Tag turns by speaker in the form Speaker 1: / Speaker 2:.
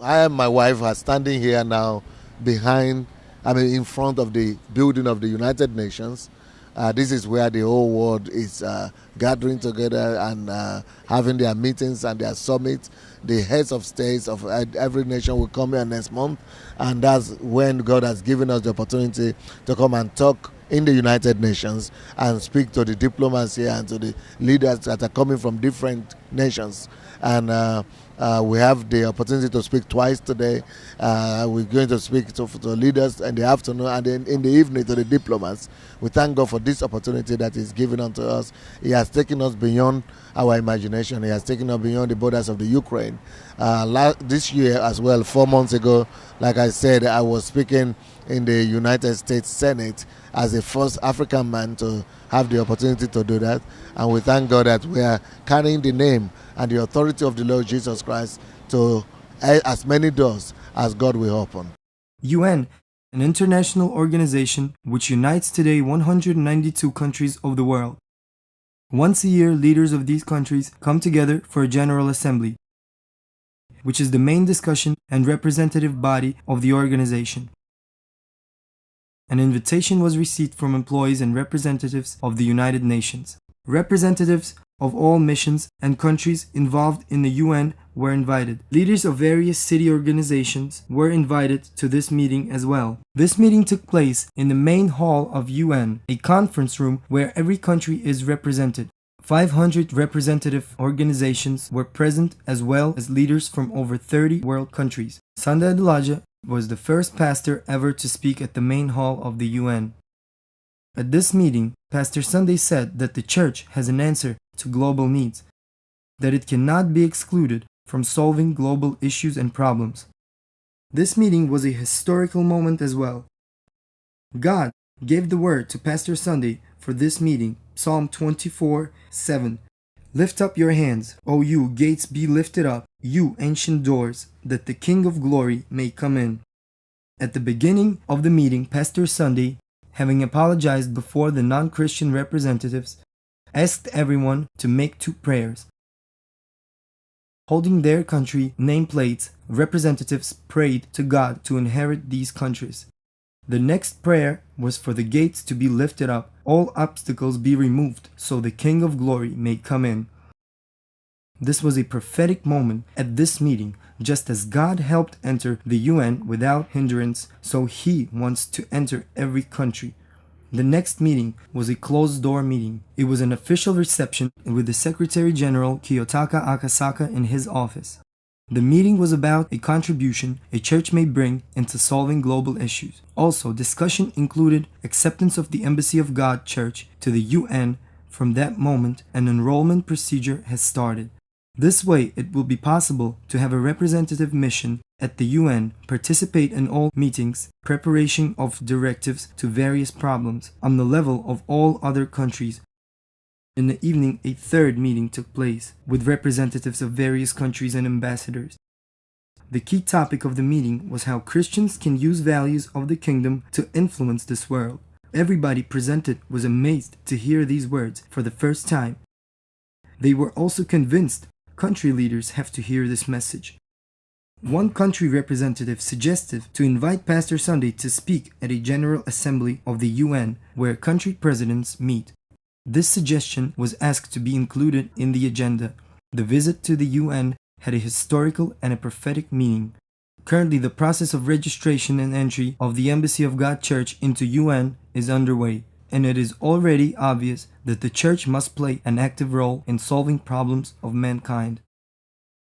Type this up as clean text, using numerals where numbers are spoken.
Speaker 1: I and my wife are standing here now in front of the building of the United Nations. This is where the whole world is gathering together and having their meetings and their summits. The heads of states of every nation will come here next month, and that's when God has given us the opportunity to come and talk in the United Nations and speak to the diplomats here and to the leaders that are coming from different nations. And we have the opportunity to speak twice today. We're going to speak to leaders in the afternoon and then in the evening to the diplomats. We thank God for this opportunity that He's given unto us. He has taken us beyond our imagination. He has taken us beyond the borders of the Ukraine. This year as well, 4 months ago, like I said, I was speaking in the United States Senate as the first African man to have the opportunity to do that. And we thank God that we are carrying the name and the authority of the Lord Jesus Christ to as many doors as God will open.
Speaker 2: UN, an international organization which unites today 192 countries of the world. Once a year, leaders of these countries come together for a General Assembly, which is the main discussion and representative body of the organization. An invitation was received from employees and representatives of the United Nations. Representatives of all missions and countries involved in the UN were invited. Leaders of various city organizations were invited to this meeting as well. This meeting took place in the main hall of UN, a conference room where every country is represented. 500 representative organizations were present as well as leaders from over 30 world countries. Sandey Adelaja was the first pastor ever to speak at the main hall of the UN. At this meeting, Pastor Sandey said that the church has an answer to global needs, that it cannot be excluded from solving global issues and problems. This meeting was a historical moment as well. God gave the word to Pastor Sandey for this meeting, Psalm 24:7. Lift up your hands, O you gates, be lifted up, you ancient doors, that the King of glory may come in. At the beginning of the meeting, Pastor Sandey, having apologized before the non-Christian representatives, asked everyone to make 2 prayers. Holding their country nameplates, representatives prayed to God to inherit these countries. The next prayer was for the gates to be lifted up, all obstacles be removed, so the King of glory may come in. This was a prophetic moment at this meeting. Just as God helped enter the UN without hindrance, so He wants to enter every country. The next meeting was a closed-door meeting. It was an official reception with the Secretary General Kiyotaka Akasaka in his office. The meeting was about a contribution a church may bring into solving global issues. Also, discussion included acceptance of the Embassy of God Church to the UN. From that moment, an enrollment procedure has started. This way, it will be possible to have a representative mission at the UN, participate in all meetings, preparation of directives to various problems on the level of all other countries. In the evening, a third meeting took place with representatives of various countries and ambassadors. The key topic of the meeting was how Christians can use values of the kingdom to influence this world. Everybody presented was amazed to hear these words for the first time. They were also convinced country leaders have to hear this message. One country representative suggested to invite Pastor Sandey to speak at a General Assembly of the UN where country presidents meet. This suggestion was asked to be included in the agenda. The visit to the UN had a historical and a prophetic meaning. Currently, the process of registration and entry of the Embassy of God Church into UN is underway, and it is already obvious that the church must play an active role in solving problems of mankind.